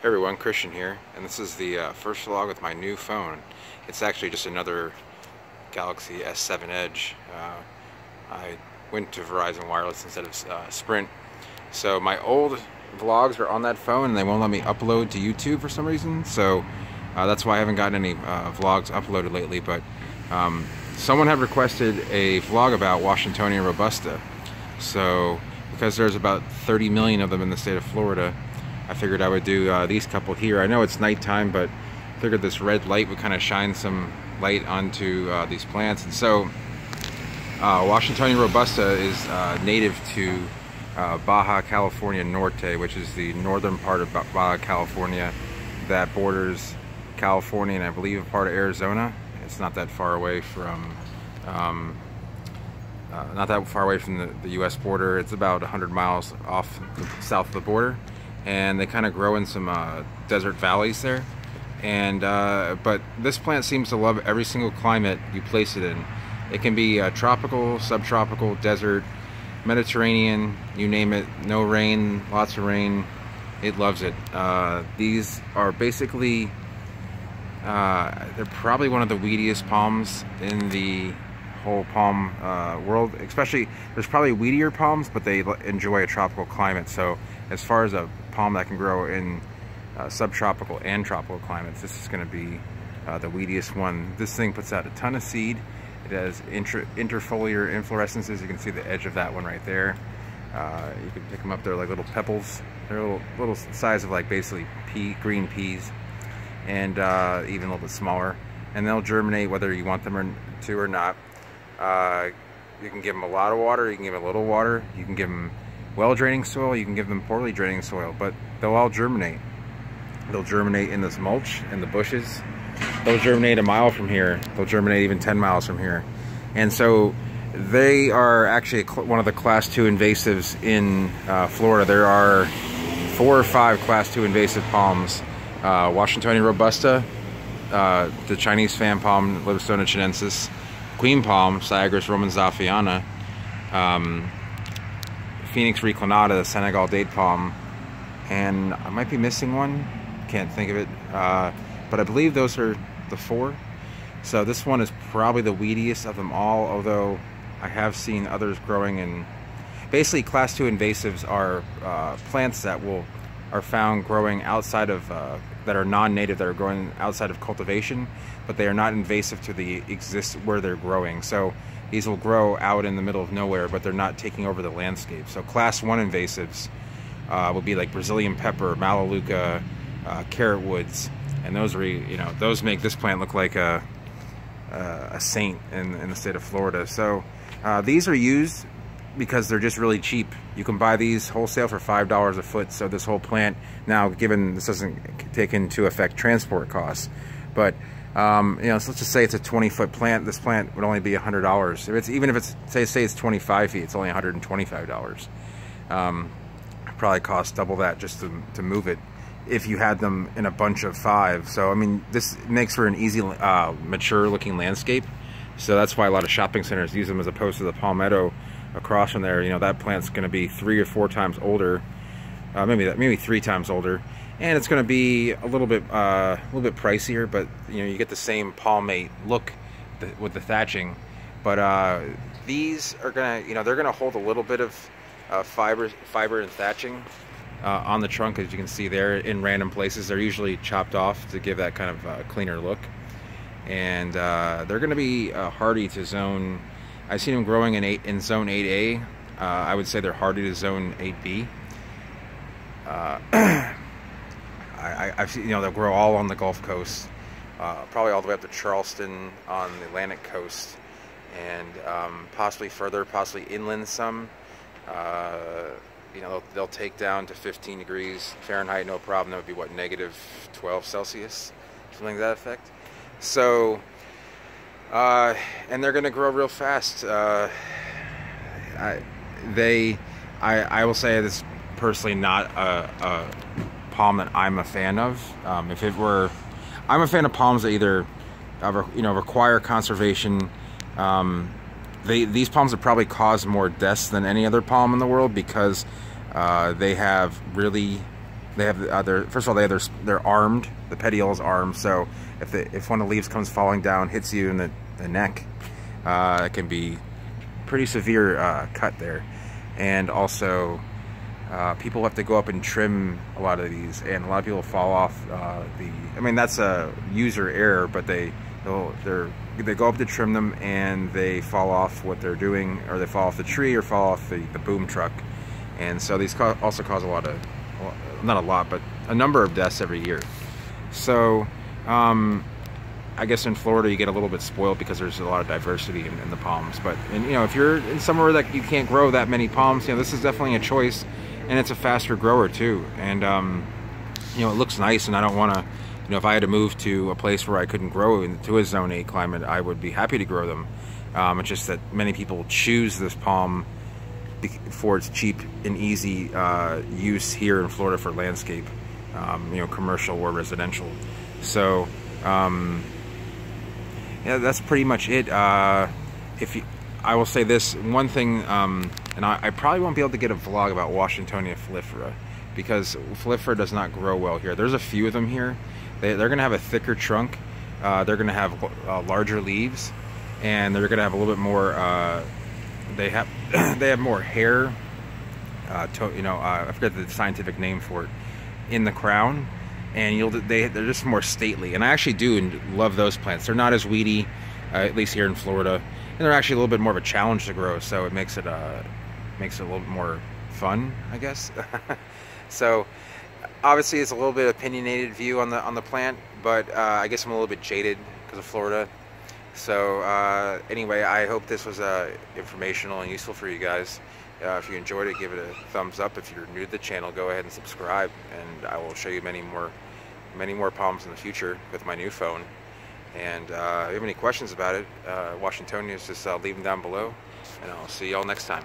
Hey everyone, Christian here, and this is the first vlog with my new phone. It's actually just another Galaxy S7 Edge. I went to Verizon Wireless instead of Sprint. So my old vlogs are on that phone and they won't let me upload to YouTube for some reason. So that's why I haven't gotten any vlogs uploaded lately. But someone had requested a vlog about Washingtonia robusta. So because there's about 30 million of them in the state of Florida, I figured I would do these couple here. I know it's nighttime, but I figured this red light would kind of shine some light onto these plants. And so Washingtonia robusta is native to Baja California Norte, which is the northern part of Baja California that borders California and I believe a part of Arizona. It's not that far away from the U.S. border. It's about 100 miles off south of the border. And they kind of grow in some desert valleys there. And but this plant seems to love every single climate you place it in. It can be tropical, subtropical, desert, Mediterranean, you name it. No rain, lots of rain. It loves it. These are basically, they're probably one of the weediest palms in the whole palm world. Especially, there's probably weedier palms, but they enjoy a tropical climate. So as far as a palm that can grow in subtropical and tropical climates, this is going to be the weediest one. This thing puts out a ton of seed. It has interfoliar inflorescences. You can see the edge of that one right there. You can pick them up. They're like little pebbles. They're little size of like basically green peas, and even a little bit smaller. And they'll germinate whether you want them to or not. You can give them a lot of water. You can give them a little water. You can give them well draining soil, you can give them poorly draining soil, but they'll all germinate. They'll germinate in this mulch, in the bushes. They'll germinate a mile from here. They'll germinate even 10 miles from here. And so they are actually one of the Class 2 invasives in Florida. There are 4 or 5 Class 2 invasive palms. Washingtonia robusta, the Chinese fan palm, Libostona chinensis, queen palm, Cyagrus romanzaffiana, Phoenix reclinata, the Senegal date palm, and I might be missing one, can't think of it, but I believe those are the 4. So this one is probably the weediest of them all, although I have seen others growing in. Basically, Class 2 invasives are plants that are found growing outside of, that are non-native, that are growing outside of cultivation, but they are not invasive to where they're growing. So these will grow out in the middle of nowhere, but they're not taking over the landscape. So Class 1 invasives will be like Brazilian pepper, Melaleuca, carrot woods, and those make this plant look like a saint in the state of Florida. So these are used because they're just really cheap. You can buy these wholesale for $5 a foot. So this whole plant, now given this doesn't take into effect transport costs, but so let's just say it's a 20-foot plant. This plant would only be $100. Even if it's say it's 25 feet, it's only $125. Probably cost double that just to move it if you had them in a bunch of 5. So I mean, this makes for an easy, mature-looking landscape. So that's why a lot of shopping centers use them as opposed to the palmetto across from there. You know, that plant's going to be 3 or 4 times older, maybe 3 times older. And it's going to be a little bit pricier, but you get the same palmate look with the thatching. But these are gonna, they're gonna hold a little bit of fiber and thatching on the trunk, as you can see there in random places. They're usually chopped off to give that kind of cleaner look, and they're going to be hardy to zone. I've seen them growing in zone 8A. I would say they're hardy to zone 8B. I've seen, they'll grow all on the Gulf Coast, probably all the way up to Charleston on the Atlantic coast, and possibly further, possibly inland some. They'll take down to 15 degrees Fahrenheit, no problem. That would be what, -12 Celsius, something to that effect. So, and they're going to grow real fast. I will say this personally not a palm that I'm a fan of. If it were, I'm a fan of palms that either require conservation. These palms have probably caused more deaths than any other palm in the world because they have really They have first of all, they're armed. The petiole is armed, so if one of the leaves comes falling down, hits you in the neck, it can be pretty severe cut there. And also, people have to go up and trim a lot of these, and a lot of people fall off I mean, that's a user error, but they go up to trim them and they fall off what they're doing, or they fall off the tree or fall off the boom truck. And so these also cause a lot of, well, not a lot, but a number of deaths every year. So I guess in Florida you get a little bit spoiled because there's a lot of diversity in the palms. But you know, if you're in somewhere that you can't grow that many palms, you know, this is definitely a choice, and it's a faster grower too. And you know, it looks nice, and I don't want to, you know, if I had to move to a place where I couldn't grow into a Zone 8 climate, I would be happy to grow them. It's just that many people choose this palm for its cheap and easy use here in Florida for landscape, you know, commercial or residential. So yeah, that's pretty much it. I will say this one thing, and I probably won't be able to get a vlog about Washingtonia foliifera, because foliifera does not grow well here. There's a few of them here. They're going to have a thicker trunk. They're going to have larger leaves, and they're going to have a little bit more. They have more hair. You know, I forget the scientific name for it, in the crown, and they're just more stately. And I actually do love those plants. They're not as weedy, at least here in Florida, and they're actually a little bit more of a challenge to grow. So it makes it a little bit more fun, I guess. So obviously it's a little bit opinionated view on the plant, but I guess I'm a little bit jaded because of Florida. So anyway, I hope this was informational and useful for you guys. If you enjoyed it, give it a thumbs up. If you're new to the channel, go ahead and subscribe, and I will show you many more palms in the future with my new phone. And if you have any questions about it, Washingtonians, just leave them down below, and I'll see y'all next time.